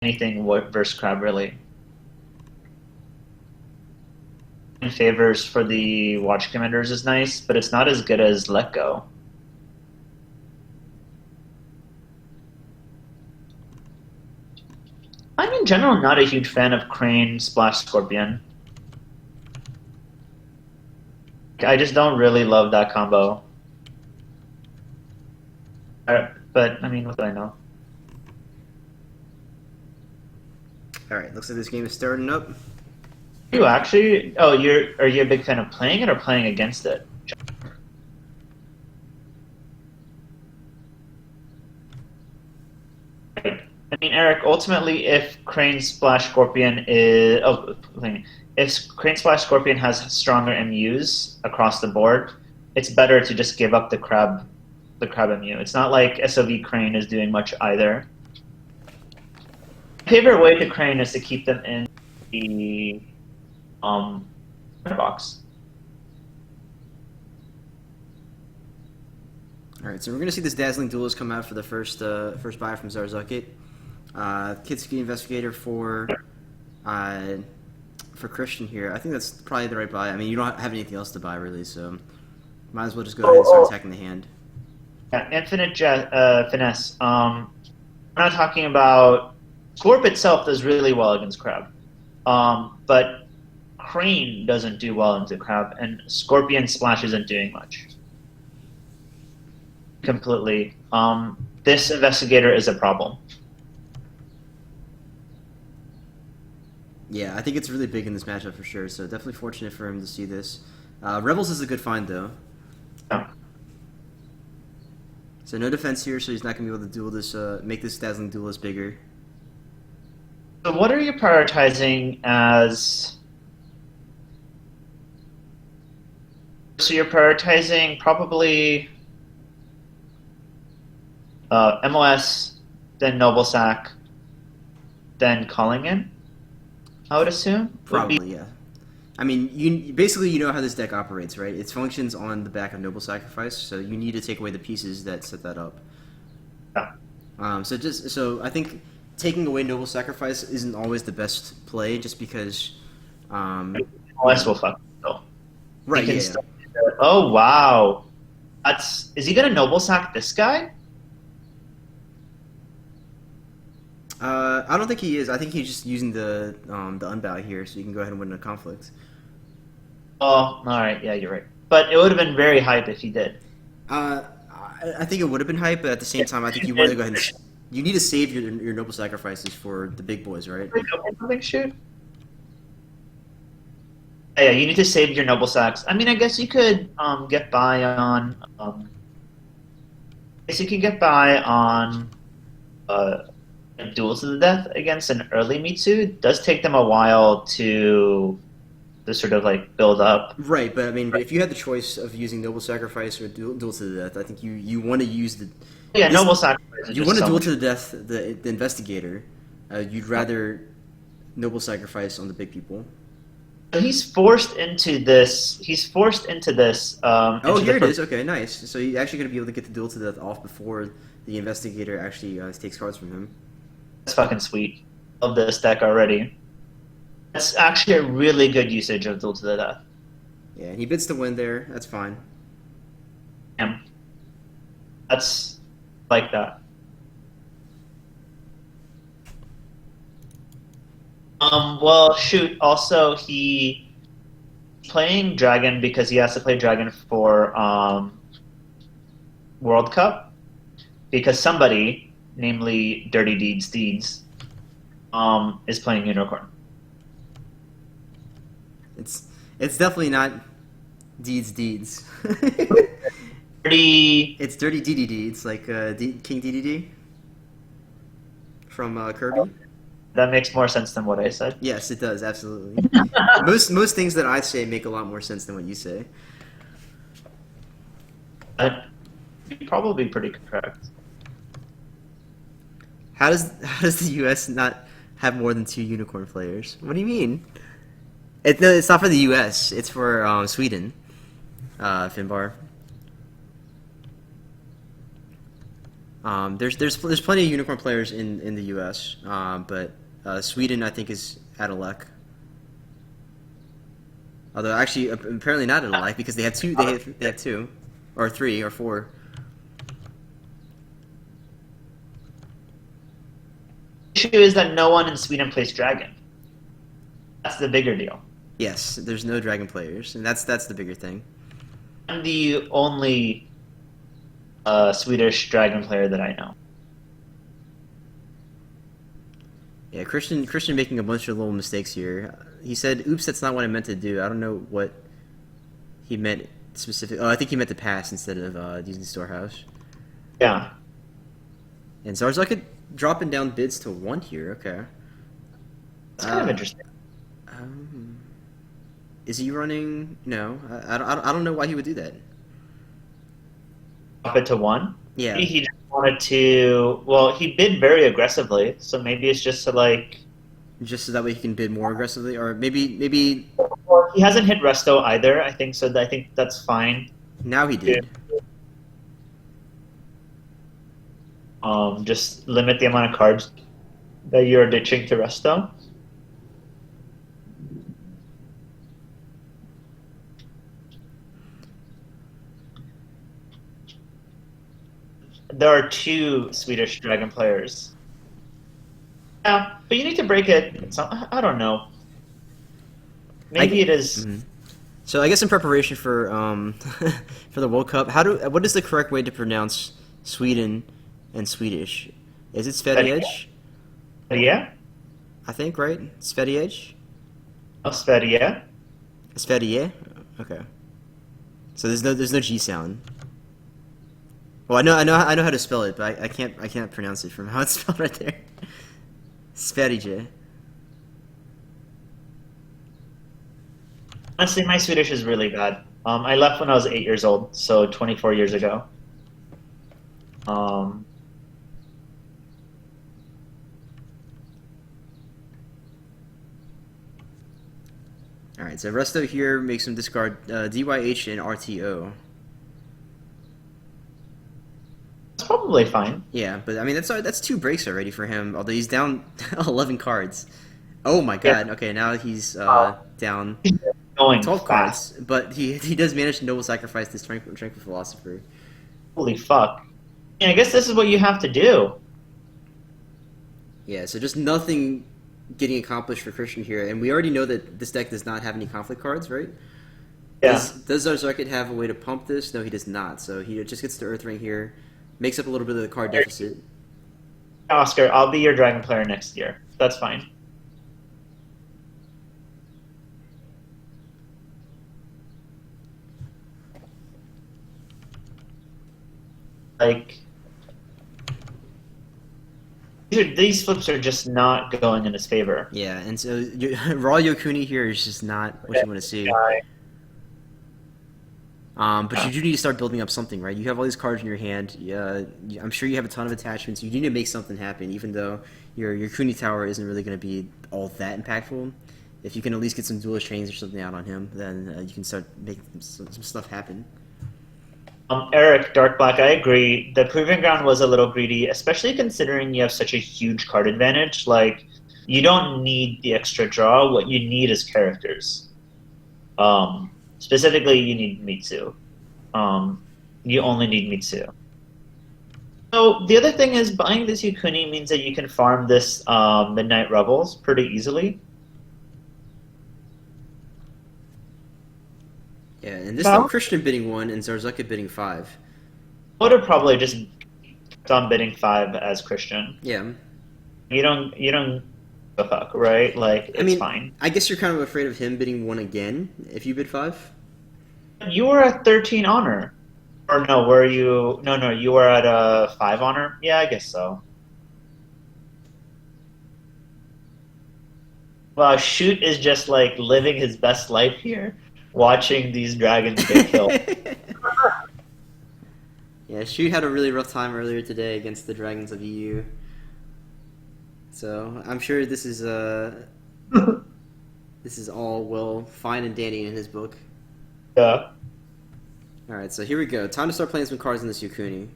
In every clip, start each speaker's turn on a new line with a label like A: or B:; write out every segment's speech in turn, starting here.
A: anything versus crab really. In favors for the watch commanders is nice, but it's not as good as let go. I'm in general not a huge fan of Crane Splash Scorpion. I just don't really love that combo. But I mean, what do I know?
B: All right, looks like this game is starting up.
A: You actually? Oh, are you a big fan of playing it or playing against it? I mean, Eric. Ultimately, if Crane Splash Scorpion is if Crane Splash Scorpion has stronger MUs across the board, it's better to just give up the crab MU. It's not like SOV Crane is doing much either. My favorite way to Crane is to keep them in the box.
B: All right, so we're gonna see this Dazzling Duelist come out for the first buy from Zarzuckett. Kitsuki Investigator for Christian here. I think that's probably the right buy. I mean, you don't have anything else to buy really, so might as well just go ahead and start attacking the hand.
A: Yeah, Infinite Finesse. I'm not talking about Scorp itself does really well against Crab, but Crane doesn't do well into Crab, and Scorpion Splash isn't doing much. Completely. This Investigator is a problem.
B: Yeah, I think it's really big in this matchup for sure, so definitely fortunate for him to see this. Rebels is a good find, though.
A: Yeah.
B: So no defense here, so he's not going to be able to duel this, make this Dazzling Duelist bigger.
A: So what are you prioritizing as... So you're prioritizing probably MOS, then Noble Sack, then Calling In, I would assume?
B: Probably, yeah. I mean, you know how this deck operates, right? It functions on the back of Noble Sacrifice, so you need to take away the pieces that set that up.
A: Yeah.
B: So I think taking away Noble Sacrifice isn't always the best play, just because.
A: MOS will fuck still.
B: Right. Yeah.
A: Oh wow, is he gonna Noble Sack this guy?
B: I don't think he is. I think he's just using the unbow here, so you can go ahead and win a conflict.
A: Oh, all right. Yeah, you're right. But it would have been very hype if he did.
B: I think it would have been hype, but at the same time, I think you want to go ahead and you need to save your Noble Sacrifices for the big boys, right?
A: Something shoot. Yeah, you need to save your Noble Sacks. I mean, I guess you could get by on. I guess you could get by on duels to the death against an early Mitsu. It does take them a while to sort of like build up.
B: Right, but I mean, if you had the choice of using Noble Sacrifice or duel to the death, I think you want to use the.
A: Yeah, Noble Sacrifice.
B: You want to duel to the death the Investigator. You'd rather Noble Sacrifice on the big people.
A: He's forced into this.
B: Oh, here it is. Okay, nice. So you're actually going to be able to get the duel to death off before the Investigator actually takes cards from him.
A: That's fucking sweet. Love this deck already. That's actually a really good usage of duel to the death.
B: Yeah, and he bids to win there. That's fine.
A: Yeah. That's like that. Well, shoot. Also, he playing Dragon because he has to play Dragon for World Cup because somebody, namely Dirty Deeds, is playing Unicorn.
B: It's definitely not Deeds.
A: Dirty.
B: It's Dirty DDD. It's like King DDD from Kirby.
A: That makes more sense than what I said.
B: Yes, it does, absolutely. most things that I say make a lot more sense than what you say.
A: You're probably pretty correct.
B: How does the U.S. not have more than 2 unicorn players? What do you mean? No, it's not for the U.S. It's for Sweden. Finbar. There's plenty of unicorn players in the U.S., but Sweden I think is at a luck. Although actually apparently not at a luck because they have two. They have two, or three, or four.
A: The issue is that no one in Sweden plays Dragon. That's the bigger deal.
B: Yes, there's no dragon players, and that's the bigger thing.
A: I'm the only Swedish Dragon player that I know.
B: Yeah, Christian making a bunch of little mistakes here. He said, "Oops, that's not what I meant to do." I don't know what he meant specifically. Oh, I think he meant to pass instead of using storehouse.
A: Yeah.
B: And Zarzuckett dropping down bids to 1 here. Okay.
A: It's kind of interesting.
B: Is he running? No, I don't know why he would do that.
A: Up it to 1?
B: Yeah,
A: Maybe he just wanted to. Well, he bid very aggressively, so maybe it's just to like.
B: just so that way he can bid more aggressively, or maybe
A: Well, he hasn't hit resto either. I think so. I think that's fine.
B: now he did.
A: Just limit the amount of cards that you're ditching to resto. There are 2 Swedish Dragon players. Yeah, but you need to break it. I don't know. Maybe it is.
B: Mhm. So I guess in preparation for for the World Cup, what is the correct way to pronounce Sweden and Swedish? Is it Sverige?
A: Sverige?
B: I think right. Sverige.
A: Oh, Sverige.
B: Sverige. Okay. So there's no G sound. Well, I know how to spell it, but I can't pronounce it from how it's spelled right there. Sverige.
A: Honestly, my Swedish is really bad. I left when I was 8 years old, so 24 years ago.
B: All right, so Resto here makes him discard DYH and RTO.
A: It's probably fine.
B: Yeah, but I mean that's 2 breaks already for him. Although he's down 11 cards. Oh my god.
A: Yeah.
B: Okay, now he's down
A: Going
B: 12
A: fast.
B: cards, but he does manage to noble sacrifice this Tranquil Philosopher.
A: Holy fuck. Yeah, I guess this is what you have to do.
B: Yeah, so just nothing getting accomplished for Christian here, and we already know that this deck does not have any conflict cards, right?
A: Yeah.
B: Does Zarzuckett have a way to pump this? No, he does not. So he just gets the Earth Ring here, makes up a little bit of the card deficit.
A: Oscar, I'll be your Dragon player next year. That's fine. Like, these flips are just not going in his favor.
B: Yeah, and so Raw Yokuni here is just not what you want to see. But you do need to start building up something, right? You have all these cards in your hand. I'm sure you have a ton of attachments. You need to make something happen, even though your Kuni Tower isn't really going to be all that impactful. If you can at least get some duelist chains or something out on him, then you can start making some stuff happen.
A: Eric, Dark Black, I agree. The Proving Ground was a little greedy, especially considering you have such a huge card advantage. Like, you don't need the extra draw. What you need is characters. Specifically, you need Mitsu. You only need Mitsu. So the other thing is buying this Yukuni means that you can farm this Midnight Rebels pretty easily.
B: Yeah, and this time Christian bidding 1 and Zarzuckett bidding 5.
A: I would have probably just kept on bidding 5 as Christian.
B: Yeah.
A: You don't give a fuck, right? Like, it's fine.
B: I guess you're kind of afraid of him bidding 1 again if you bid 5.
A: You were at 13 honor. Or no, were you... No, you were at a 5 honor? Yeah, I guess so. Wow, Shoot is just, like, living his best life here, watching these dragons get killed.
B: Yeah, Shoot had a really rough time earlier today against the Dragons of EU. So, I'm sure this is this is all fine and dandy in his book.
A: Yeah.
B: Alright, so here we go. Time to start playing some cards in this Yukuni.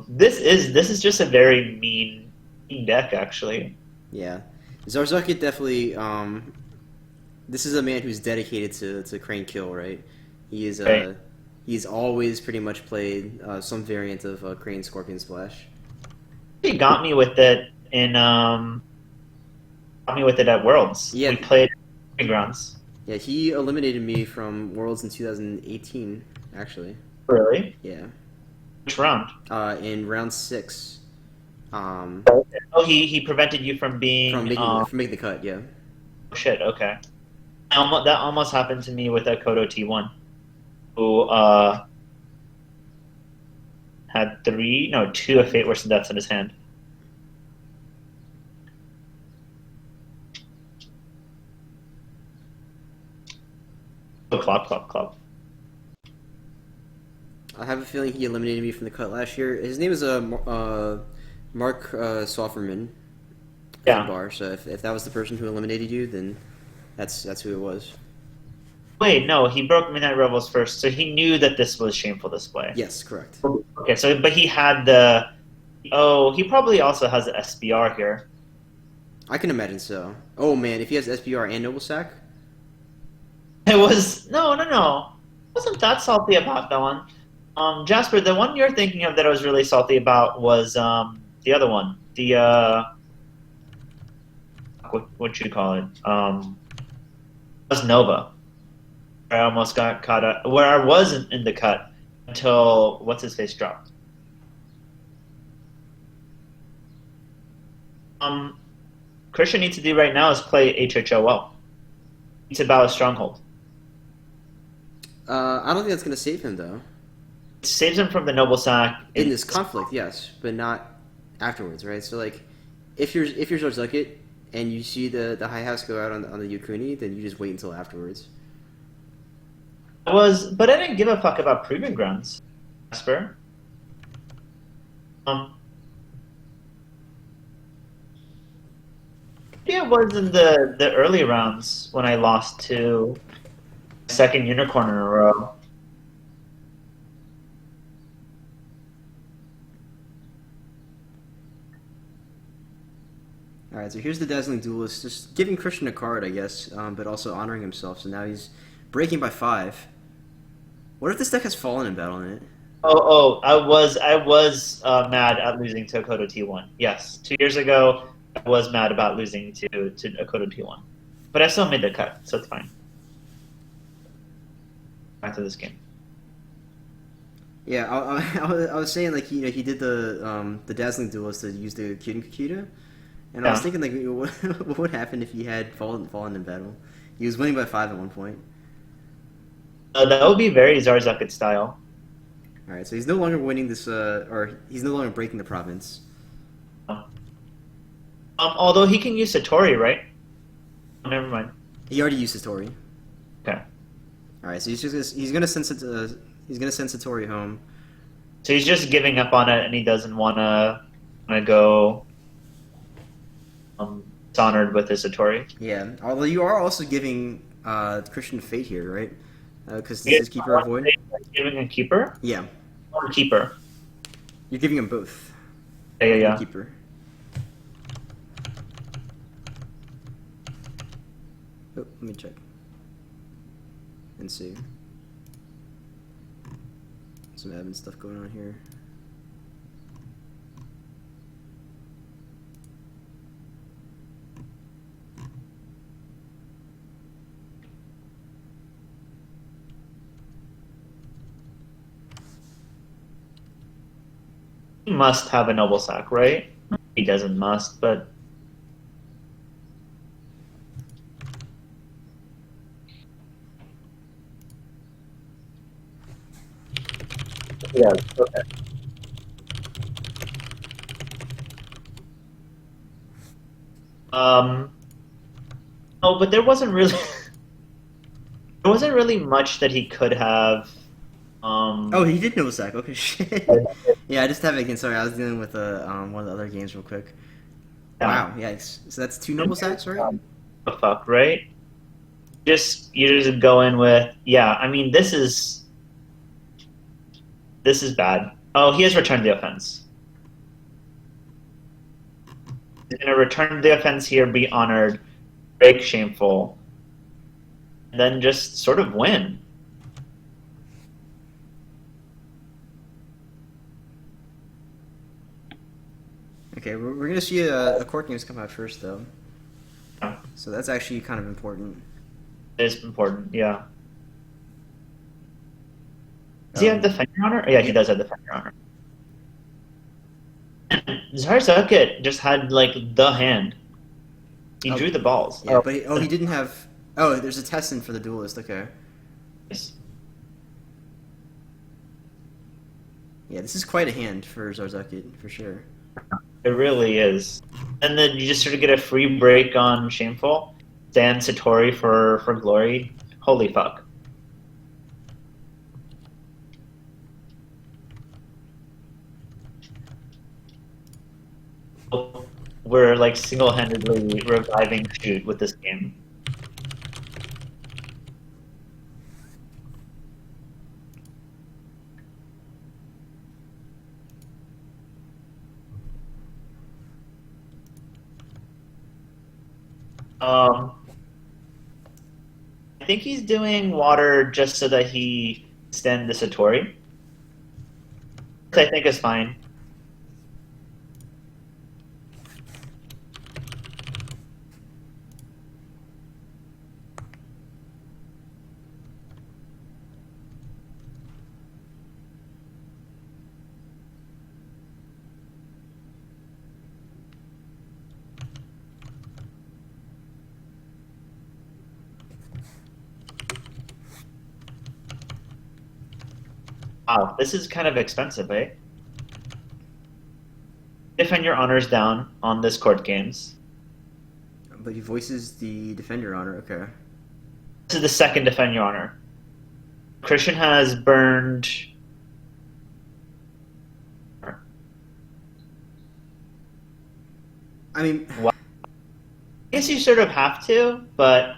A: This is just a very mean deck, actually.
B: Yeah, Zarzuckett definitely. This is a man who's dedicated to Crane Kill, right? He is
A: Right?
B: he's always pretty much played some variant of Crane Scorpion Splash.
A: He got me with it at Worlds.
B: Yeah,
A: We played grounds.
B: yeah, he eliminated me from Worlds in 2018, actually.
A: Really?
B: Yeah,
A: Which round?
B: in round six, um,
A: Oh, he prevented you from being
B: from making the cut. Yeah.
A: oh, shit. Okay. That almost happened to me with a Kodo T1, who had two of Fate Worse than Deaths in his hand. Oh, club.
B: I have a feeling he eliminated me from the cut last year. His name is Mark Sofferman from
A: Yeah.
B: Bar. So if that was the person who eliminated you, then that's who it was.
A: Wait, no, he broke Midnight Rebels first, so he knew that this was shameful display.
B: Yes, correct.
A: Okay, so but he had the. Oh, he probably also has the SBR here.
B: I can imagine so. Oh man, if he has SBR and Noble Sack,
A: It was no. I wasn't that salty about that one. Jasper, the one you're thinking of that I was really salty about was the other one. The what you call it? Was Nova. I almost got caught up where I wasn't in the cut until what's his face dropped. Christian needs to do right now is play HHOL. It's about a stronghold.
B: I don't think that's gonna save him though.
A: It saves him from the noble sack.
B: In this conflict, yes, but not afterwards, right? So like, if you're Zarzuckett and you see the high house go out on the Yukuni, then you just wait until afterwards.
A: But I didn't give a fuck about proving grounds, Jasper. Um, maybe it was in the early rounds when I lost to second unicorn in a row.
B: All right, so here's the Dazzling Duelist, just giving Christian a card, I guess, but also honoring himself. So now he's breaking by 5. What if this deck has Fallen in battle in it?
A: I was mad at losing to Akodo T1. Yes, 2 years ago, I was mad about losing to Akodo T1, but I still made the cut, so it's fine. Back to this game.
B: Yeah, I was saying like he did the Dazzling Duelist to use the Kyuden Kakita, and I was
A: Yeah.
B: thinking like what would happen if he had fallen in battle? He was winning by 5 at one point.
A: That would be very Zarzuckett style.
B: All right, so he's no longer winning this, or he's no longer breaking the province.
A: Although he can use Satori, right? Oh, never mind.
B: He already used Satori.
A: Okay.
B: All right, so he's gonna send Satori home.
A: So he's just giving up on it, and he doesn't wanna go dishonored with his Satori.
B: Yeah, although you are also giving Christian Fate here, right? Because this is Keeper of Void.
A: Giving a keeper
B: Yeah,
A: or keeper.
B: you're giving him both.
A: Yeah.
B: Keeper. Oh, let me check and see. Some admin stuff going on here.
A: He must have a noble sack, right? He doesn't must, but yeah. Okay. Um. Oh, but there wasn't really there wasn't really much that he could have.
B: Oh, he did know sack. Okay, shit. Yeah, I just have it again. Sorry, I was dealing with one of the other games real quick. Wow, yikes. So that's 2 noble sacks, right?
A: The fuck, right? You just go in with yeah. I mean, this is bad. Oh, he has returned the offense. He's going to return the offense here, be honored, break shameful, and then just sort of win.
B: Okay, we're gonna see a court games come out first though, so that's actually kind of important.
A: It is important, yeah. Does he have Defend Your Honor? Yeah, he does have Defend Your Honor. Zarzuckett just had like the hand. He
B: Oh,
A: drew the balls.
B: yeah, but he didn't have. Oh, there's a test in for the duelist. Okay.
A: Yes.
B: Yeah, this is quite a hand for Zarzuckett for sure.
A: It really is. And then you just sort of get a free break on Shameful. Dan Satori for Glory. Holy fuck. We're like single-handedly reviving Shoot with this game. I think he's doing water just so that he extend the Satori. Which I think is fine. Wow, this is kind of expensive, eh? Defend your honors down on this court games.
B: But he voices the defender honor. Okay.
A: This is the second Defend Your Honor. Christian has burned.
B: I mean,
A: Wow. I guess you sort of have to, but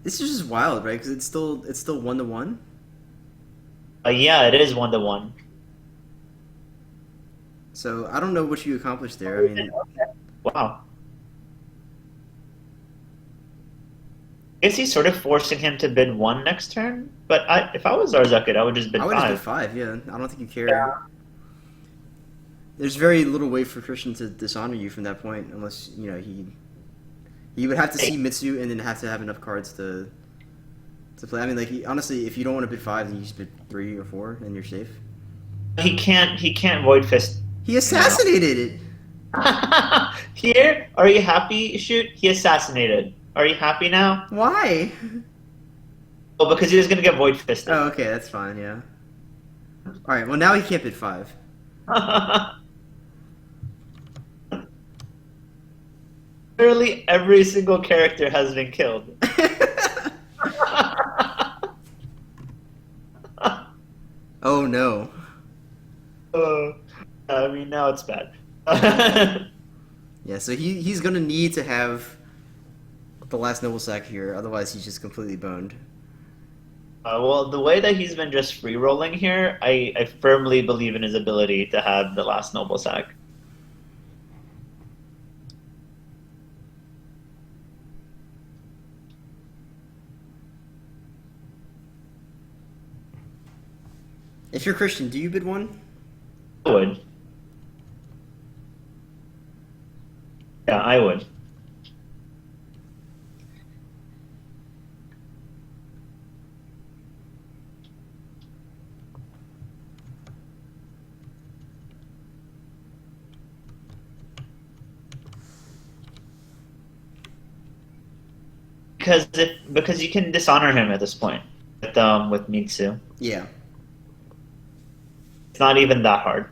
B: this is just wild, right? Because it's still 1-1.
A: yeah, it is 1-1.
B: So I don't know what you accomplished there. I mean,
A: Wow. I guess he's sort of forcing him to bid 1 next turn, but if I was Zarzuckett, I would just bid
B: I would just bid
A: 5.
B: 5. Yeah, I don't think you care. There's very little way for Christian to dishonor you from that point, unless he would have to see Mitsu and then have to have enough cards to play. I mean, like honestly, if you don't want to bid 5, then you just bid 3 or 4, and you're safe.
A: He can't Void Fist.
B: He assassinated it.
A: Here, are you happy? Shoot, he assassinated. Are you happy now?
B: Why?
A: Oh, because he was gonna get Void Fisted.
B: Oh, okay, that's fine. Yeah. All right. Well, now he can't bid 5.
A: Literally every single character has been killed.
B: Oh no.
A: I mean, now it's bad.
B: Yeah, so he's gonna need to have the last noble sack here, otherwise he's just completely boned.
A: Well, the way that he's been just free rolling here, I firmly believe in his ability to have the last noble sack.
B: If you're Christian, do you bid 1?
A: I would. Yeah, I would. Because you can dishonor him at this point with Mitsu.
B: Yeah.
A: It's not even that hard.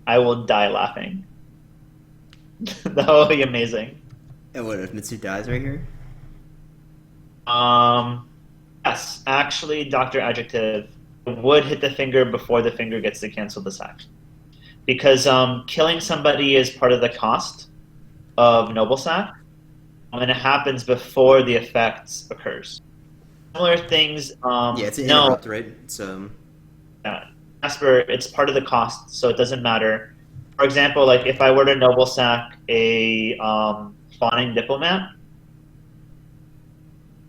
A: I will die laughing. That would be amazing.
B: And what if Mitsu dies right here?
A: Yes, actually, Dr. Adjective would hit the finger before the finger gets to cancel the sack. because killing somebody is part of the cost of Noble Sack, and it happens before the effects occurs. Similar things,
B: Yeah, it's an
A: no,
B: interrupt, right? It's
A: Jasper, it's part of the cost, so it doesn't matter. For example, like if I were to Noble Sack a spawning diplomat,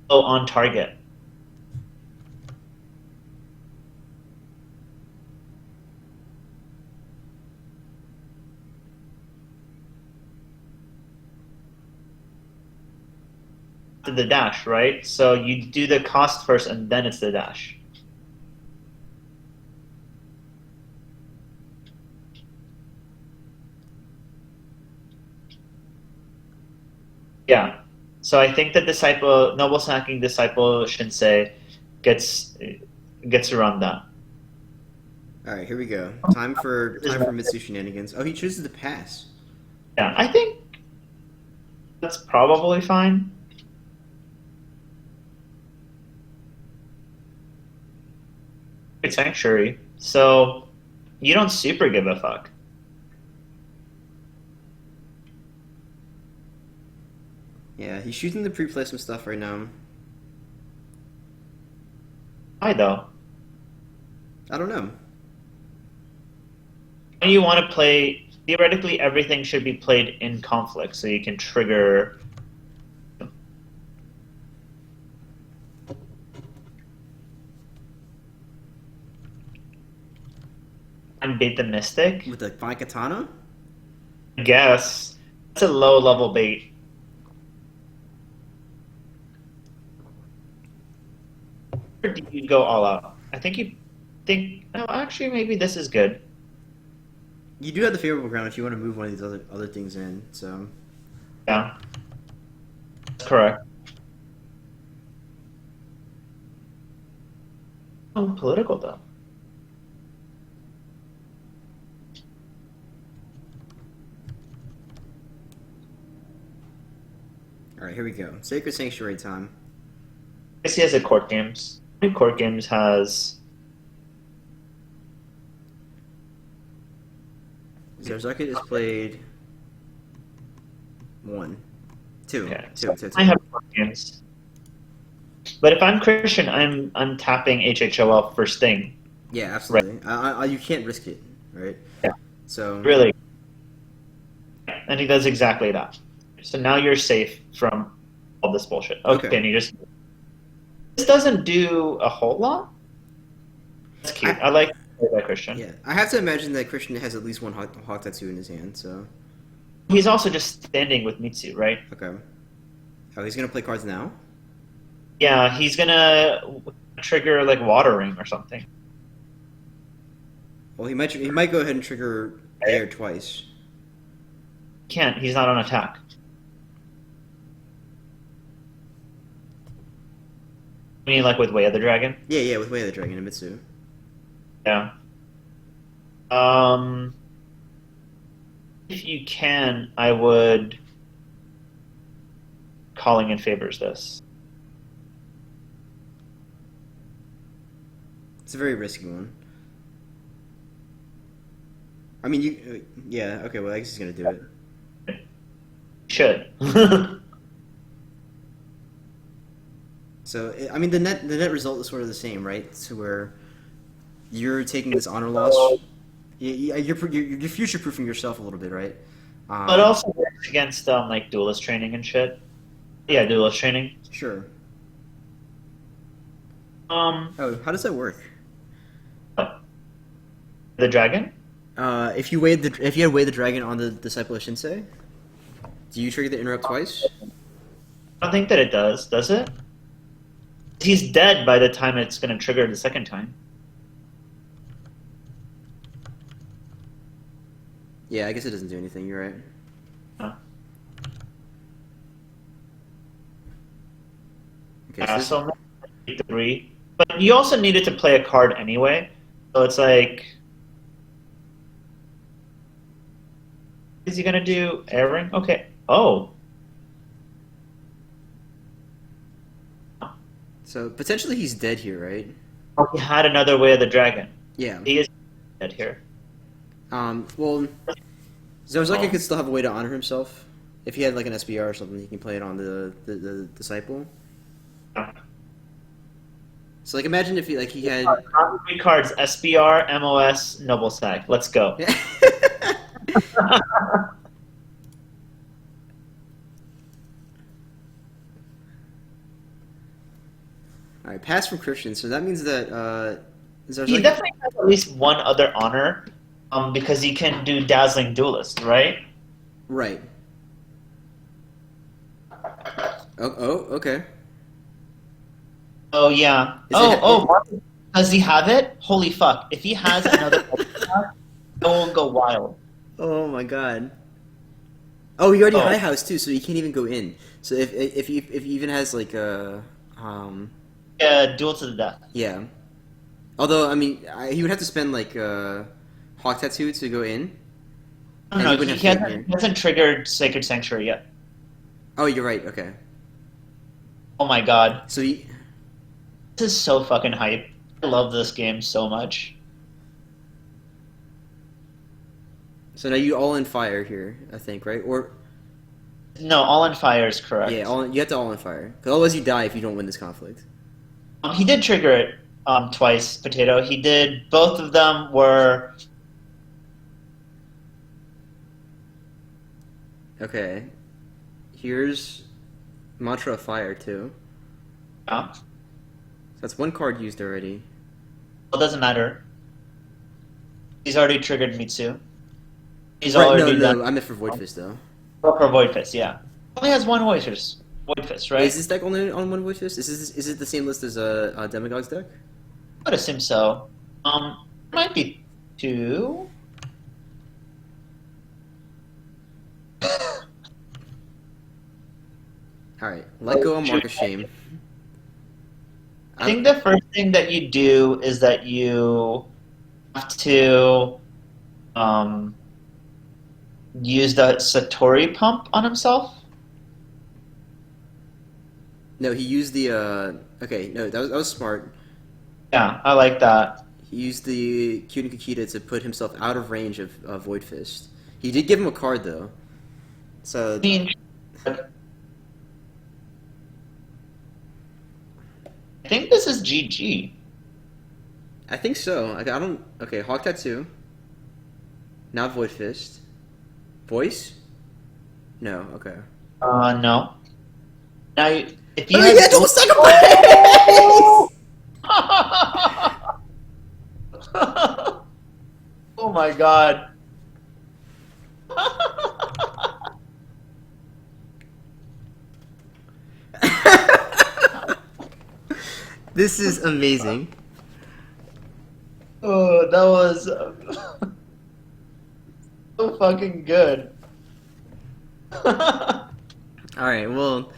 A: oh, on target. To the dash, right? So you do the cost first, and then it's the dash. Yeah. So I think the disciple, noble sacking disciple Shinsei, gets around that.
B: all right. Here we go. Time for Mitsu shenanigans. Oh, he chooses to pass.
A: Yeah, I think that's probably fine. It's sanctuary, so you don't super give a fuck.
B: Yeah, he's shooting to pre-play some stuff right now.
A: Why though?
B: I don't know.
A: When you want to play, theoretically, everything should be played in conflict, so you can trigger. And bait the mystic.
B: With the fine katana?
A: I guess that's a low level bait. Or do you go all out? I think you think. No, actually, maybe this is good.
B: You do have the favorable ground if you want to move one of these other things in. So
A: Yeah, that's correct. Oh, political though.
B: all right, here we go. Sacred Sanctuary time.
A: I guess he has a court games. How many court games has?
B: Zarzuckett is played one, two,
A: Okay,
B: two,
A: so
B: two,
A: I
B: two.
A: have court games. But if I'm Christian, I'm tapping HHOL first thing.
B: Yeah,
A: Right.
B: absolutely. You can't risk it, right?
A: Yeah.
B: So
A: Really. And he does exactly that. So now you're safe from all this bullshit. Okay,
B: okay.
A: and you just this doesn't do a whole lot. That's cute.
B: I,
A: I like that Christian.
B: yeah, I have to imagine that Christian has at least one hawk tattoo in his hand. So
A: He's also just standing with Mitsu, right?
B: okay. Oh, he's gonna play cards now.
A: Yeah, he's gonna trigger like watering or something.
B: Well, he might go ahead and trigger air twice.
A: Can't. He's not on attack. I mean, like with Way of the Dragon.
B: Yeah, with Way of the Dragon and Mitsu.
A: Yeah. If you can, I would. Calling in favors this.
B: It's a very risky one. I mean, yeah, okay. Well, I guess he's gonna do it.
A: Should.
B: So, I mean, the net result is sort of the same, right? So where you're taking this honor loss, you're future proofing yourself a little bit, right?
A: But it also works against like duelist training and shit. Yeah, duelist training.
B: Sure.
A: Oh,
B: how does that work?
A: the dragon?
B: If you had Weighed the Dragon on the Disciple of Shinsei, do you trigger the interrupt twice?
A: I don't think that it does. Does it? He's dead by the time it's going to trigger the second time.
B: Yeah, I guess it doesn't do anything. You're right.
A: Huh.
B: Okay, so
A: So I'm gonna take 3. But you also needed to play a card anyway. So it's like... Is he going to do airing? Okay. Oh.
B: so potentially he's dead here, right?
A: Oh, he had another Way of the Dragon.
B: Yeah.
A: He is dead here.
B: Well, Zarzuckett
A: Oh.
B: could still have a way to honor himself. If he had like an SBR or something, he can play it on the disciple. So like, imagine if he had.
A: Three cards: SBR, MOS, Noble Sack. Let's go.
B: All right, pass from Christian. So that means that
A: He
B: Zarzuckett.
A: definitely has at least one other honor, because he can do Dazzling Duelist, right?
B: Right. Okay.
A: Oh yeah.
B: Is it?
A: Does he have it? Holy fuck! If he has another, I will go wild.
B: Oh my god. Oh, he already
A: Oh,
B: high house too, so he can't even go in. So if he even has like a
A: yeah, duel to the death.
B: yeah. Although I mean, he would have to spend like Hawk Tattoo to go in,
A: No,
B: and
A: no,
B: he
A: no,
B: wouldn't have
A: he
B: Fate
A: hasn't,
B: here.
A: he hasn't triggered Sacred Sanctuary yet.
B: Oh, you're right. Okay.
A: Oh my god,
B: So he
A: this is so fucking hype. I love this game so much.
B: so now you all in fire here, I think, right? Or
A: No, All in Fire is
B: yeah,
A: correct.
B: you have to all in fire, because otherwise you die if you don't win this conflict.
A: He did trigger it twice, Potato. He did. Both of them were.
B: Okay. Here's Mantra of Fire too.
A: Yeah.
B: So that's one card used already.
A: It doesn't matter. He's already triggered Mitsu. He's
B: Right? No,
A: already done.
B: no. I meant for Void Fist though.
A: Oh, for Void Fist, yeah. Only has one Void Fist. Void Fist,
B: Wait, is
A: right?
B: this deck only on one Void Fist? Is it the same list as a Demagogue's deck?
A: I would assume so. Might be two.
B: All right, let go of Mark of Shame.
A: I think the first thing that you do is that you have to um, use the Satori pump on himself.
B: No, he used the. Okay, no, that was smart.
A: Yeah, I like that.
B: He used the Kyuden Kakita to put himself out of range of Void Fist. He did give him a card though.
A: I
B: So
A: mean, I think this is GG.
B: I think so. I don't. Okay, Hawk Tattoo. Now Void Fist. Voice? No. Okay.
A: No. Now, if you
B: Oh
A: had
B: yeah, double sacrifice!
A: oh my god.
B: This is amazing.
A: Oh, that was so fucking good.
B: All right. Well.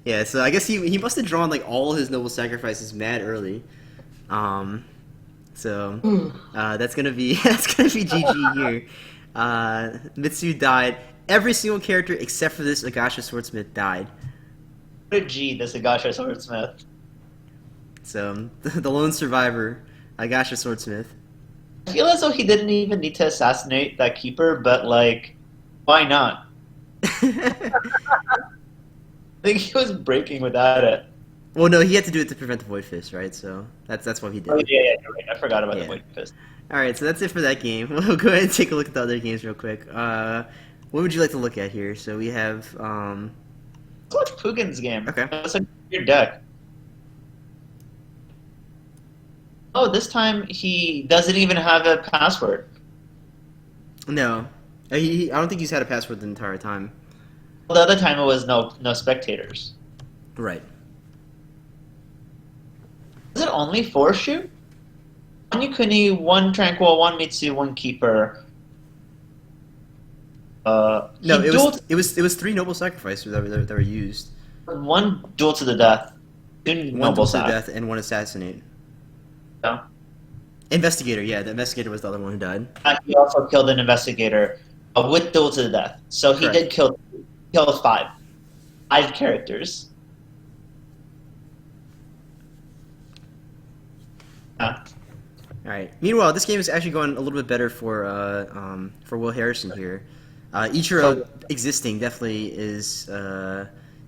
B: Yeah. So I guess he must have drawn like all his noble sacrifices mad early. So that's gonna be GG here. Mitsu died. Every single character except for this Agasha Swordsmith died.
A: What a G, this Agasha Swordsmith.
B: So the lone survivor, Agasha Swordsmith.
A: I feel as though he didn't even need to assassinate that keeper, but like, why not? I think he was breaking without it.
B: Well, no, he had to do it to prevent the Void Fist, right? So that's what he did.
A: Oh yeah, you're right. I forgot about the
B: Yeah.
A: Void Fist.
B: All right, so that's it for that game. We'll go ahead and take a look at the other games real quick. What would you like to look at here? So we have.
A: Let's watch Pugin's game.
B: Okay.
A: That's a weird deck. Oh, this time he doesn't even have a password.
B: No, I don't think he's had a password the entire time.
A: Well, the other time it was no spectators.
B: Right.
A: Is it only 4 shoot? One Yukuni, one Tranquil, one Mitsu, one Keeper.
B: No,
A: he
B: it
A: dueled
B: was 3 noble sacrifices that were used.
A: one duel to the death, 2
B: One
A: noble
B: duel to
A: sack.
B: death and one assassinate.
A: Yeah.
B: Investigator, yeah, the investigator was the other one who died.
A: And he also killed an investigator with duel to the death. So he
B: Correct.
A: did kill 5 characters. Yeah.
B: All right. Meanwhile, this game is actually going a little bit better for Will Harrison here.
A: So
B: Ichiro existing definitely is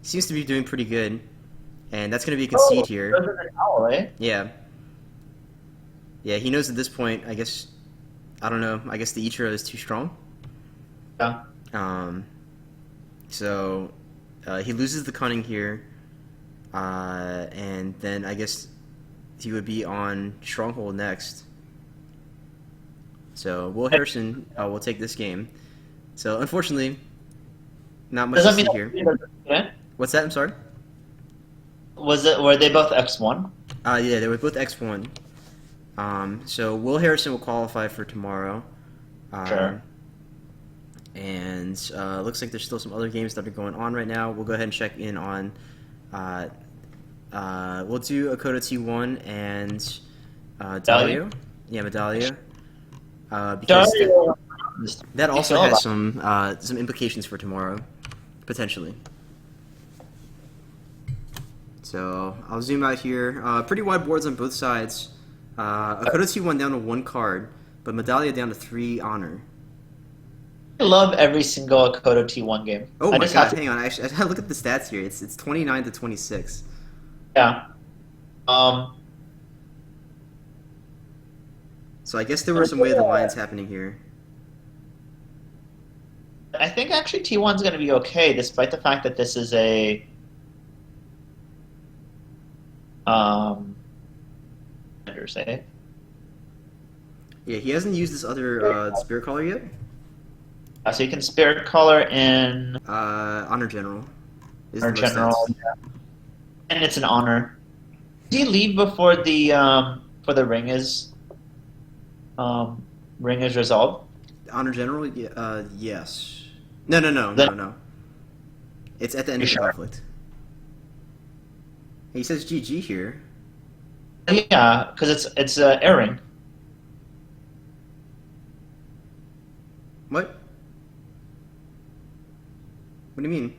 B: seems to be doing pretty good, and that's going to be a concede here.
A: President Owl, right?
B: Yeah, yeah. He knows at this point. I guess I don't know. I guess the Ichiro is too strong.
A: Yeah.
B: Um, so he loses the cunning here, and then I guess he would be on Stronghold next. So Will Harrison will take this game. So unfortunately, not much
A: Does
B: to
A: that mean
B: see here.
A: yeah?
B: What's that? I'm sorry.
A: Were they both X1?
B: Yeah, they were both X1. So Will Harrison will qualify for tomorrow.
A: Sure.
B: And looks like there's still some other games that are going on right now. We'll go ahead and check in on. We'll do Akoto T1 and Dalio. Yeah, Medallia. Because that also has some implications for tomorrow, potentially. So I'll zoom out here. Pretty wide boards on both sides. Akoto T1 down to 1 card, but Medallia down to 3 honor.
A: I love every single Akoto T1 game.
B: Oh
A: I
B: my
A: just
B: god,
A: have to,
B: hang on. I gotta look at the stats here. It's 29 to 26.
A: yeah.
B: So I guess there were some way of the lines happening here.
A: I think actually T1's going to be okay, despite the fact that this is a say.
B: Yeah, he hasn't used this other Spirit Caller yet.
A: So you can Spirit Caller in
B: Honor General. Is
A: Honor
B: the most
A: General,
B: stats.
A: yeah. And it's an honor. Does he leave before the ring is resolved?
B: Honor General? Yeah, yes. No. It's at the end of the conflict. He says GG here.
A: Yeah, because it's airing.
B: What? What do you mean?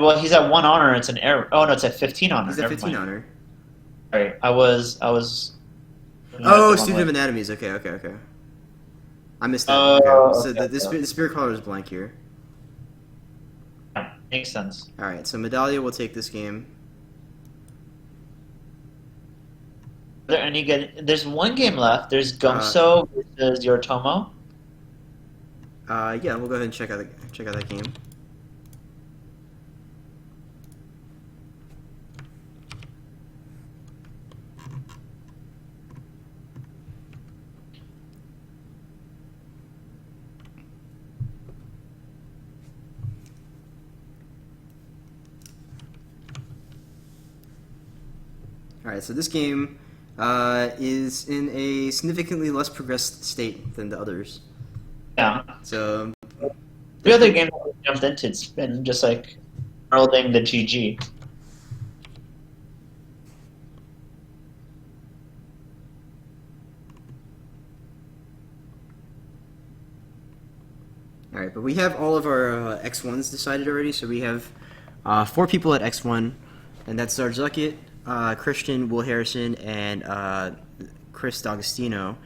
A: Well, he's at 1 honor. It's an air. Oh no, it's at 15 honor.
B: He's at 15 honor.
A: Right. I was.
B: Oh, Student of Anatomies. Okay. I missed that. Okay. So the Spirit Caller is blank here.
A: Yeah, makes sense.
B: All right. So Medallia will take this game.
A: Are there any good? There's 1 game left. There's Gumso versus Yoritomo.
B: Yeah, we'll go ahead and check out that game. Alright, so this game is in a significantly less progressed state than the others.
A: Yeah.
B: So
A: the other game that we jumped into, it's been just like heralding the GG.
B: Alright, but we have all of our X1s decided already, so we have 4 people at X1, and that's Zarzuckett, Christian, Will Harrison, and Chris D'Agostino,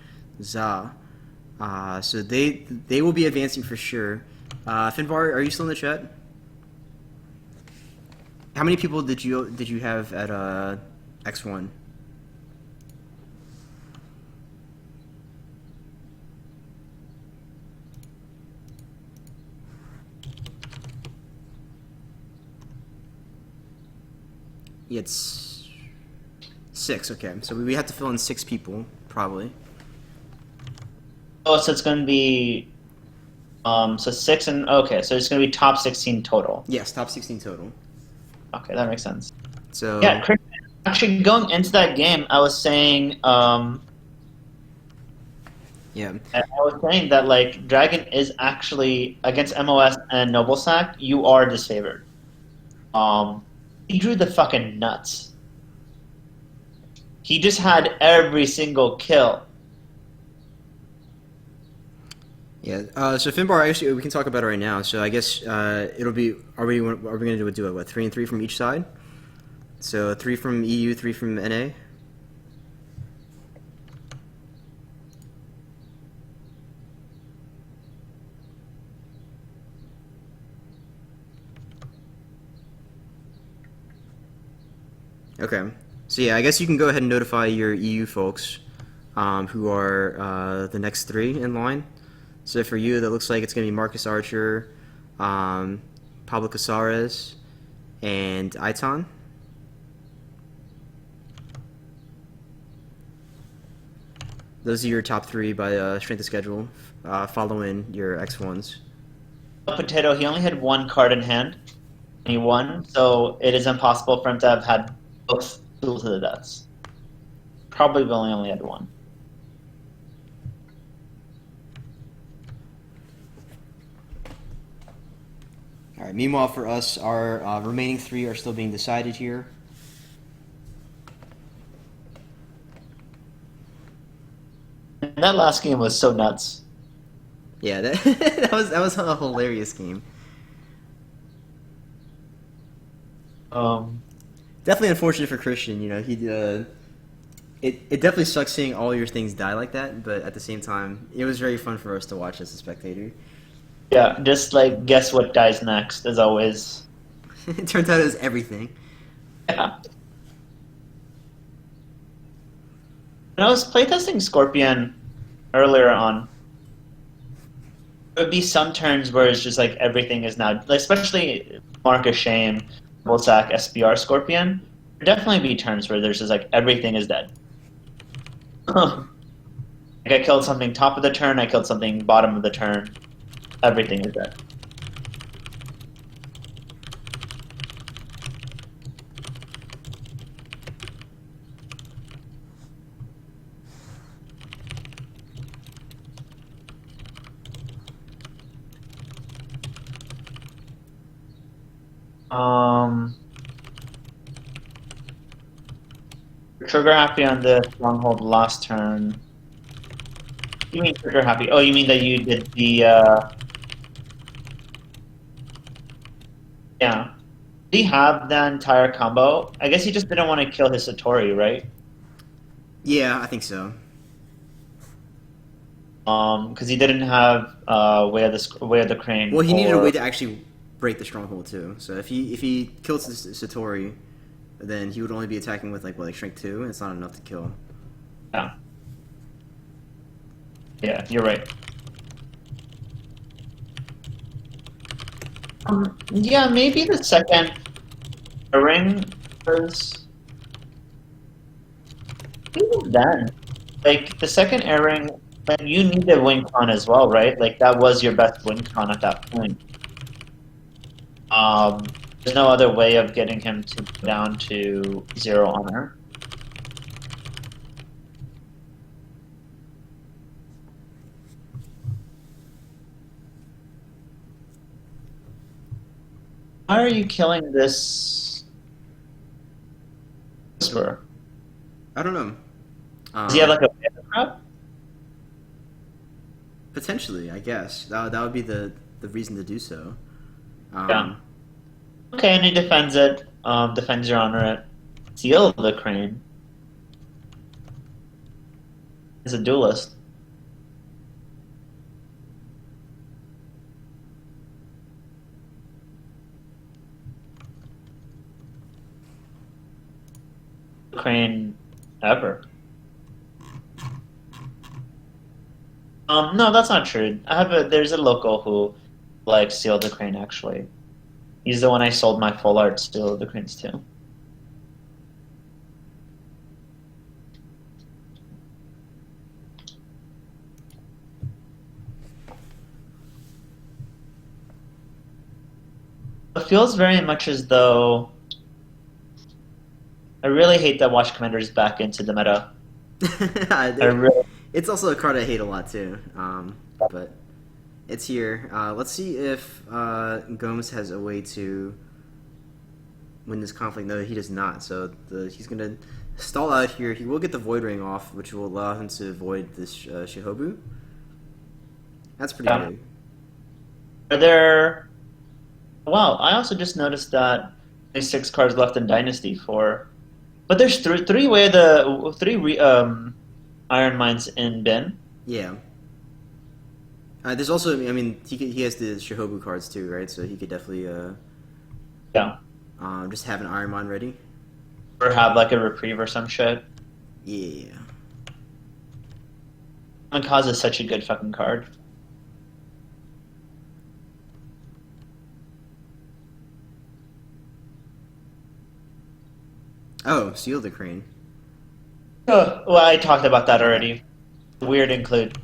B: Za. So they will be advancing for sure. Finbar, are you still in the chat? How many people did you have at X1? It's 6. Okay, so we have to fill in 6 people probably.
A: Oh, so it's going to be, so 6 and okay, so it's going to be top 16 total.
B: Yes, top 16 total.
A: Okay, that makes sense.
B: So
A: yeah, actually going into that game, I was saying,
B: yeah,
A: I was saying that like Dragon is actually against MOS and Noble Sack, you are disfavored. He drew the fucking nuts. He just had every single kill.
B: Yeah. So Finbar, actually, we can talk about it right now. So I guess it'll be. Are we going to do it? What, 3 and 3 from each side? So 3 from EU, 3 from NA. Okay. So yeah, I guess you can go ahead and notify your EU folks, who are the next three in line. So for you, that looks like it's going to be Marcus Archer, um, Pablo Casares, and Aiton. Those are your top three by strength of schedule, following your X1s.
A: Potato, he only had one card in hand, and he won, so it is impossible for him to have had both Duel to the Deaths. Probably only had one.
B: All right. Meanwhile, for us, our remaining three are still being decided here.
A: And that last game was so nuts.
B: Yeah, that that was a hilarious game.
A: Um,
B: Definitely unfortunate for Christian. You know, it definitely sucks seeing all your things die like that. But at the same time, it was very fun for us to watch as a spectator.
A: yeah, just like guess what dies next, as always.
B: It turns out it was everything.
A: Yeah. When I was playtesting Scorpion earlier on, there would be some turns where it's just like everything is now, especially Marcus Shame, Volsac, SBR Scorpion. There definitely be turns where there's just like everything is dead. Like I killed something top of the turn, I killed something bottom of the turn. Everything is dead. Um, Trigger happy on the stronghold last turn. You mean trigger happy? Oh, you mean that you did the yeah. Did he have the entire combo? I guess he just didn't want to kill his Satori, right?
B: Yeah, I think so.
A: Because he didn't have way of the crane
B: Well, he needed a way
A: or
B: to actually break the stronghold too. So if he kills Satori, then he would only be attacking with like strength 2, and it's not enough to kill.
A: yeah. Yeah, you're right. Yeah, maybe the second ring was even then. Like the second airing, like you need a win con as well, right? Like that was your best win con at that point. There's no other way of getting him to go down to 0 honor. Why are you killing this whisperer?
B: I don't know.
A: Does he have like a banner trap?
B: Potentially, I guess that would be the reason to do so.
A: Yeah.
B: Um,
A: Okay, and he defends it. Defends your honor it. Seal the crane. He's a duelist. Crane ever. No, that's not true. There's a local who like Seal the Crane actually. He's the one I sold my full art Seal of the Cranes to. It feels very much as though I really hate that Watch Commander is back into the meta. I really
B: it's also a card I hate a lot too. But it's here. Let's see if Gomes has a way to win this conflict. No, he does not. So he's going to stall out here. He will get the Void Ring off, which will allow him to avoid this Shihobu. That's pretty big.
A: Are there? Wow, I also just noticed that there's 6 cards left in Dynasty for, but there's three Iron Mines in bin.
B: Yeah. There's also, I mean, he has the Shihobu cards too, right? So he could definitely
A: Yeah.
B: just have an Iron Mine ready.
A: or have like a reprieve or some shit.
B: Yeah.
A: Kamikaze is such a good fucking card.
B: Oh, Seal the Crane.
A: Oh, well, I talked about that already. Weird include.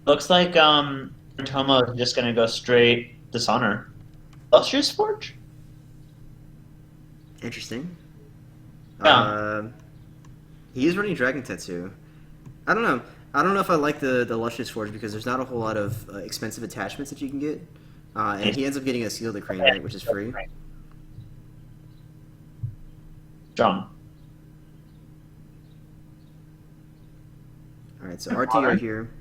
A: Looks like Tomo is just gonna go straight Dishonor. Lustrous Forge?
B: Interesting.
A: Yeah.
B: He is running Dragon Tattoo. I don't know. I don't know if I like the Luscious Forge because there's not a whole lot of expensive attachments that you can get. And he ends up getting a Seal the Crane, right, which is free.
A: Strong.
B: Alright, so RTO here.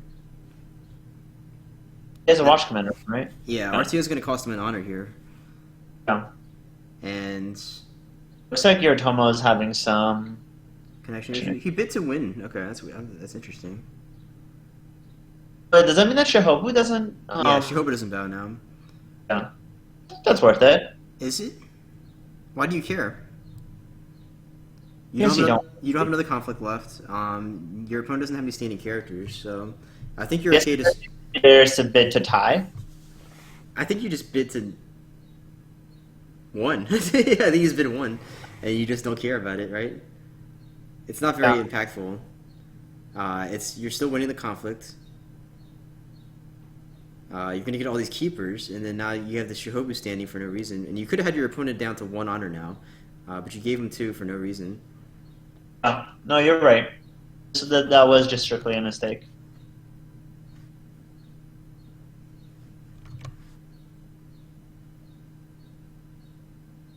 A: He has a Watch Commander, right?
B: Yeah, RTO is going to cost him an honor here.
A: Yeah.
B: And
A: Looks like Yoritomo is having some
B: connection issue. He bid to win. Okay, that's interesting.
A: But does that mean that Shihobu doesn't?
B: Yeah, Shihobu doesn't bow now.
A: Yeah. That's worth it.
B: Is it? Why do you care?
A: Yes, you don't.
B: You don't have another conflict left. Your opponent doesn't have any standing characters, so I think you're okay to.
A: There's a bid to tie.
B: I think you just bid to one. I think he's bid one, and you just don't care about it, right? It's not very impactful. You're still winning the conflict. You're going to get all these keepers, and then now you have the Shihobu standing for no reason. And you could have had your opponent down to 1 honor now, but you gave him 2 for no reason.
A: No, you're right. So that was just strictly a mistake.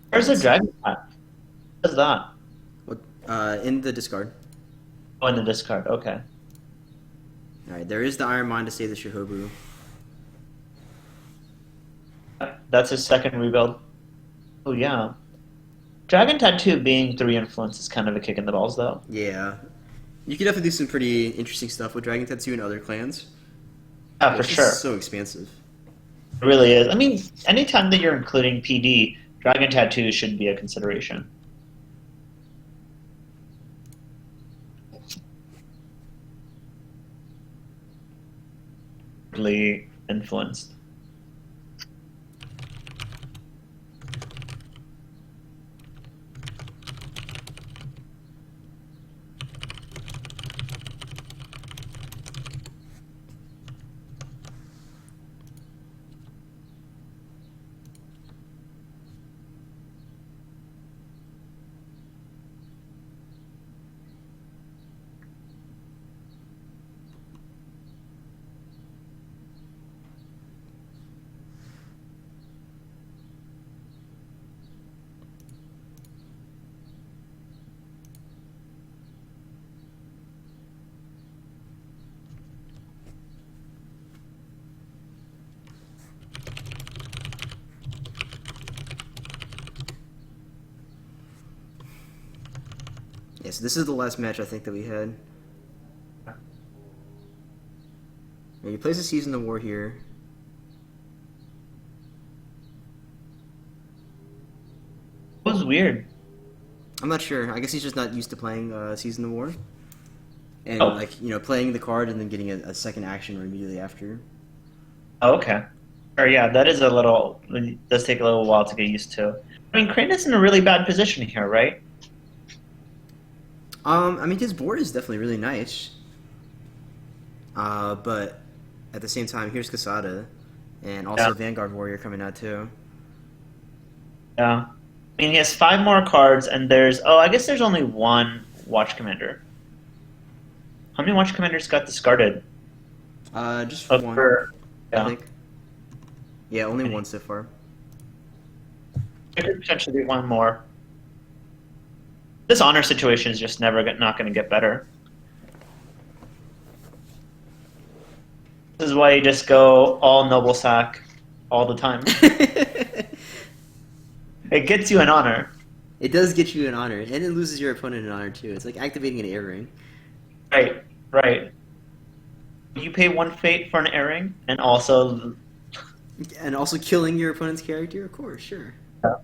A: Where's the dragon at? What is that?
B: In the discard.
A: Oh, in the discard. Okay.
B: Alright, there is the Iron Mind to save the Shihobu.
A: That's his second rebuild. Oh, yeah. Dragon Tattoo being 3 influence is kind of a kick in the balls, though.
B: Yeah. You could definitely do some pretty interesting stuff with Dragon Tattoo and other clans.
A: Yeah, for sure.
B: It's so expansive.
A: It really is. I mean, anytime that you're including PD, Dragon Tattoo should be a consideration. Really influenced.
B: Yeah, so this is the last match I think that we had. Yeah, he plays a Season of War here.
A: It was weird.
B: I'm not sure. I guess he's just not used to playing Season of War. And,
A: Oh.
B: playing the card and then getting a second action immediately after.
A: Oh, okay. Or yeah, that is a little. It does take a little while to get used to. I mean, Crane is in a really bad position here, right?
B: I mean, his board is definitely really nice. But at the same time, here's Casada. And also Vanguard Warrior coming out, too.
A: Yeah. I mean, he has 5 more cards, and there's... Oh, I guess there's only 1 Watch Commander. How many Watch Commanders got discarded?
B: Just one,
A: Yeah.
B: I think. Yeah, only one so far.
A: There could potentially be 1 more. This honor situation is just not going to get better. This is why you just go all Noble Sack all the time. It gets you an honor.
B: It does get you an honor, and it loses your opponent an honor, too. It's like activating an air ring.
A: Right, right. You pay 1 fate for an airing, and also...
B: And also killing your opponent's character? Of course, sure.
A: Yeah.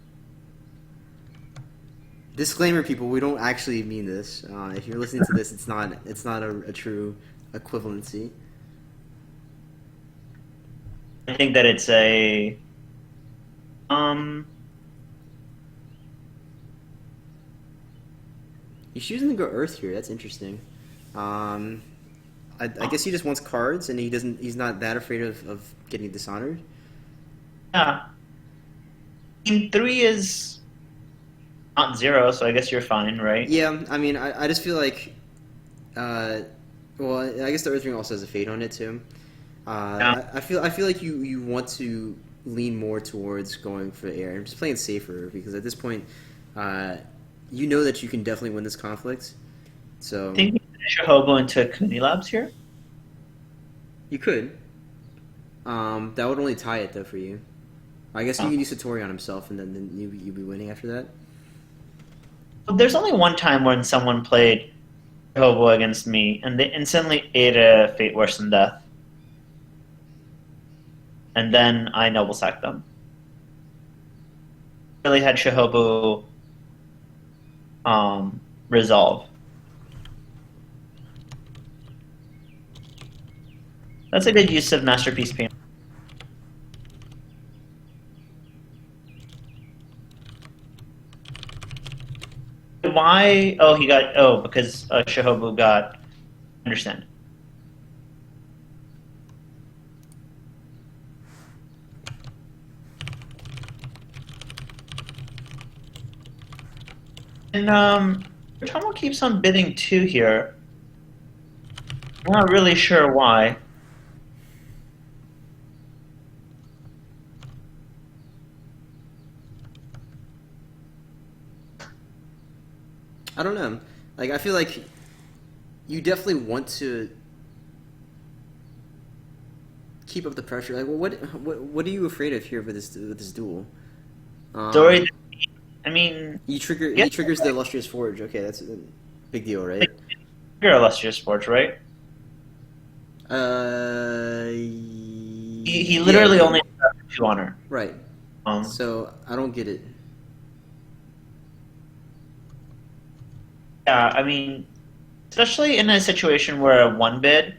B: Disclaimer, people, we don't actually mean this. If you're listening to this, it's not a true equivalency.
A: I think that it's a um.
B: He's choosing to go Earth here. That's interesting. Um, I guess he just wants cards, and he doesn't. He's not that afraid of getting dishonored.
A: Yeah. Team 3 is not 0, so I guess you're fine, right?
B: Yeah, I mean, I just feel like, uh, well, I guess the Earth Ring also has a fate on it too.
A: Yeah.
B: I feel like you want to lean more towards going for air. I'm just playing safer because at this point, uh, you know that you can definitely win this conflict. So
A: Think we should hobo into Kuni Labs here?
B: you could. That would only tie it though for you. I guess you
A: Oh.
B: can use Satori on himself, and then you'd be winning after that.
A: There's only one time when someone played hobo against me, and they instantly ate a fate worse than death, and then I noble sacked them. Really had Shahobu resolve. That's a good use of masterpiece paint. Why? Oh, he got. Oh, because Shahobu got. Understand. And Tomo keeps on bidding 2 here. I'm not really sure why.
B: I don't know. Like I feel like you definitely want to keep up the pressure. Like, well, what are you afraid of here with this duel? Um,
A: Story. I mean, yeah,
B: he triggers the illustrious forge. Okay, that's a big deal, right?
A: you're illustrious sports, right? He
B: Yeah,
A: literally
B: okay,
A: only has 2 honor.
B: right.
A: Um,
B: So I don't get it.
A: yeah, I mean, especially in a situation where a 1 bid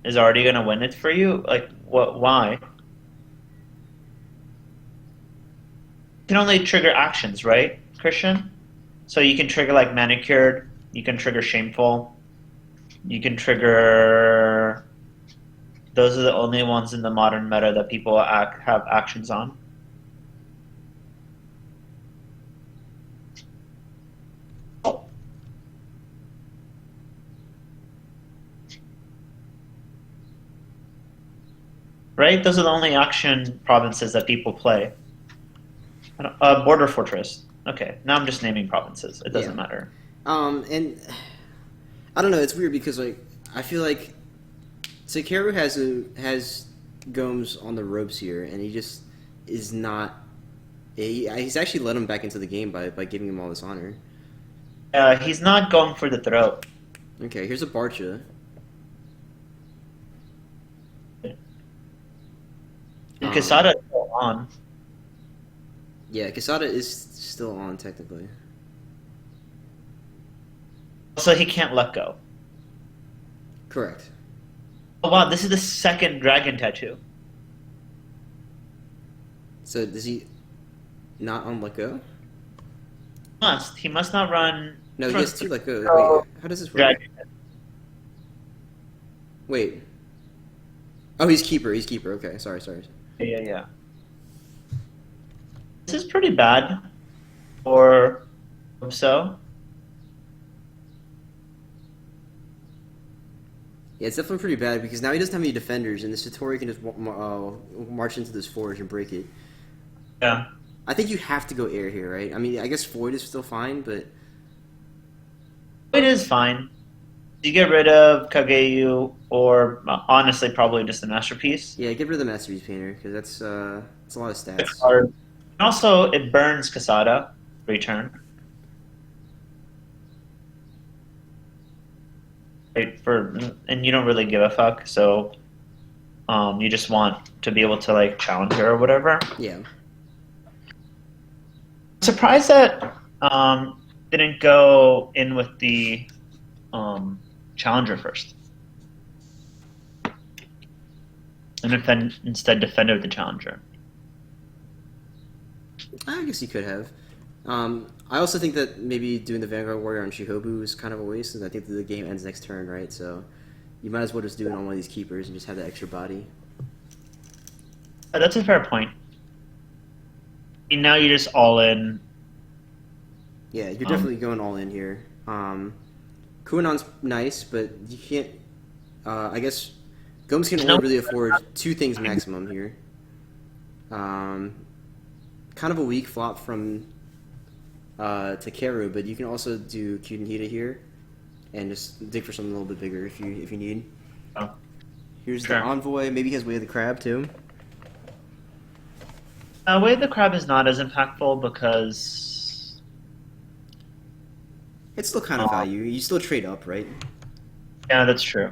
A: is already going to win it for you. Like, what? Why? You can only trigger actions, right, Christian? So you can trigger like manicured. You can trigger shameful. You can trigger. Those are the only ones in the modern meta that people have actions on. Right? Those are the only action provinces that people play. Border Fortress. Okay, now I'm just naming provinces. It
B: Yeah.
A: doesn't matter.
B: And I don't know. It's weird because like I feel like Sekeru has Gomes on the ropes here, and he just is not. He's actually let him back into the game by giving him all this honor.
A: He's not going for the throat.
B: Okay, here's a Barcha.
A: And Quesada is still on.
B: Yeah, Quesada is still on technically.
A: So he can't let go.
B: Correct.
A: Oh wow, this is the second dragon tattoo.
B: So does he not on let go?
A: He must not run
B: No, he has two let go.
A: Oh.
B: Wait, how does this work?
A: dragon.
B: Wait. Oh, he's keeper. He's keeper. Okay, sorry.
A: Yeah. This is pretty bad for so.
B: Yeah, it's definitely pretty bad because now he doesn't have any defenders, and the Satori can just march into this forge and break it.
A: Yeah.
B: I think you have to go air here, right? I mean, I guess Void is still fine, but
A: It is fine. You get rid of Kageu, or honestly, probably just the masterpiece.
B: yeah, get rid of the Masterpiece Painter because that's a lot of stats.
A: And also, it burns Casada return. Right, and you don't really give a fuck, so you just want to be able to like challenge her or whatever.
B: Yeah.
A: Surprised that didn't go in with the challenger first, and instead defended with the challenger.
B: I guess you could have. I also think that maybe doing the Vanguard Warrior on Shihobu is kind of a waste, since I think that the game ends next turn, right? So you might as well just do it on one of these keepers and just have that extra body.
A: That's a fair point. And now you're just all in.
B: Yeah, you're definitely going all in here. Kuonan's nice, but you can't. I guess Gomes can only really afford two things maximum here. Kind of a weak flop from Takeru, but you can also do Kyudenhita here and just dig for something a little bit bigger if you need.
A: Oh,
B: Here's
A: sure.
B: the Envoy. Maybe he has Way of the Crab too.
A: Way of the Crab is not as impactful because
B: It's still kind of value. You still trade up, right?
A: yeah, that's true.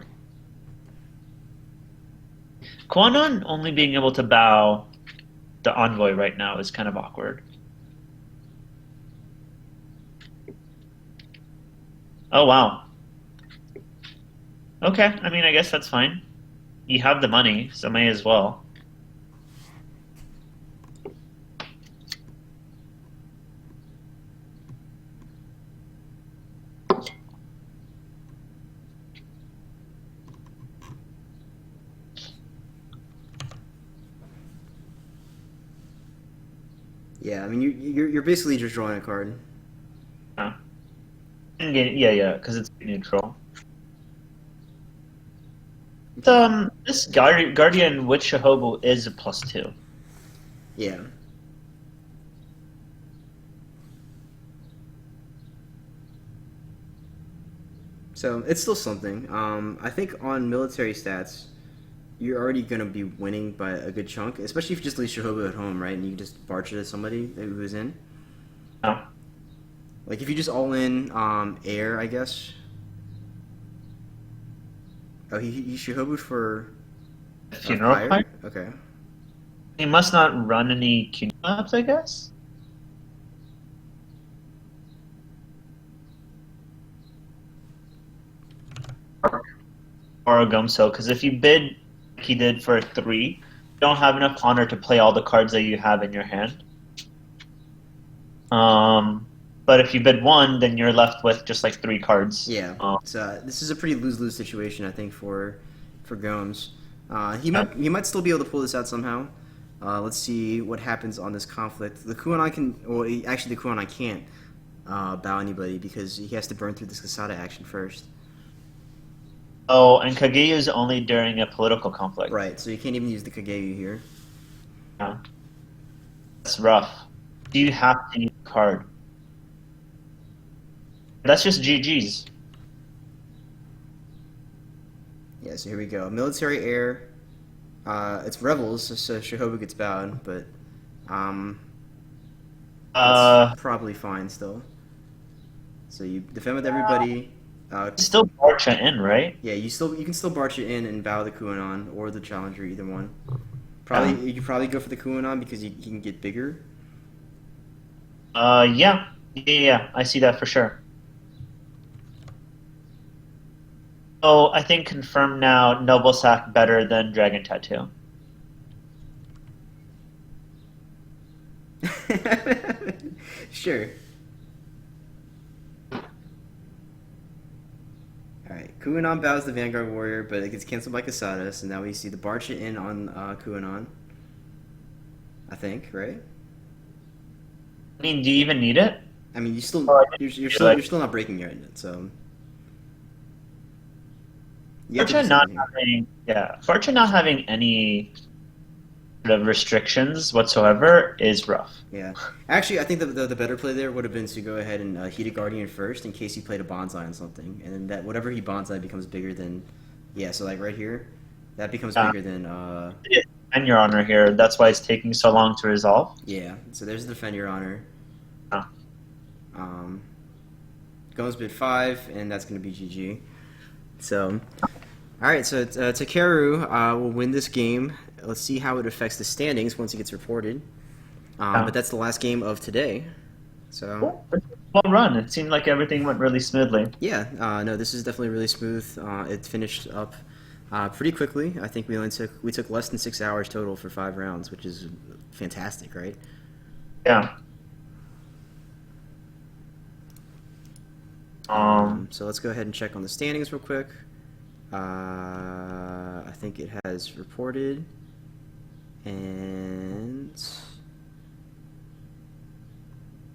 A: Kwannon only being able to bow the Envoy right now is kind of awkward. Oh wow. Okay, I mean I guess that's fine. You have the money, so may as well.
B: Yeah, I mean you're basically just drawing a card.
A: Yeah, because it's neutral. This Guardian with Shahobu is a +2.
B: Yeah. So it's still something. I think on military stats, you're already going to be winning by a good chunk, especially if you just leave Shahobu at home, right? And you can just barge it at somebody who's in.
A: No.
B: Like if you just all in air, I guess. Oh, he Shahobu for
A: Funeral
B: fire?
A: Pyre?
B: Okay.
A: He must not run any Q maps, I guess. Or a Gumso, because if you bid like he did for 3, you don't have enough honor to play all the cards that you have in your hand. But if you bid 1, then you're left with just like 3 cards.
B: Yeah. So this is a pretty lose-lose situation, I think, for Gomes. He might still be able to pull this out somehow. Let's see what happens on this conflict. The Kuonai can, well, actually the Kuonai can't bow anybody because he has to burn through this Kasada action first.
A: Oh, and Kageyu is only during a political conflict.
B: Right, so you can't even use the Kageyu here.
A: Yeah. That's rough. Do you have to use a card? That's just GG's.
B: Yeah, so here we go. Military air. It's Rebels, so Shahobu gets bowed, but it's probably fine still. So you defend with everybody.
A: Still Barcha in, right?
B: Yeah, you can still barge it in and bow the Kuonon or the Challenger, either one. Probably you could probably go for the Kuonon because he can get bigger.
A: Yeah, I see that for sure. Oh, I think confirmed now. Noble Sack better than Dragon Tattoo.
B: Sure. Alright, Kuonon bows the Vanguard Warrior, but it gets canceled by Kasada, so now we see the barge it in on Kuonon. I think, right?
A: I mean, do you even need it?
B: I mean, you're still not breaking your end, so.
A: Barcha not having any sort of restrictions whatsoever is rough.
B: Yeah, actually, I think the better play there would have been to go ahead and heat a Guardian first in case he played a Bonsai on something, and then that whatever he Bonsai becomes bigger than, yeah. So like right here, that becomes bigger than.
A: Defend Your Honor here. That's why it's taking so long to resolve.
B: Yeah. So there's the Defend Your Honor. Goes bid 5, and that's going to be GG. So, all right. So Takeru will win this game. Let's see how it affects the standings once it gets reported. But that's the last game of today. So
A: Cool. Well run. It seemed like everything went really smoothly.
B: yeah, no, this is definitely really smooth. It finished up pretty quickly. I think we took less than 6 hours total for 5 rounds, which is fantastic, right?
A: Yeah. Um.
B: So let's go ahead and check on the standings real quick. I think it has reported, and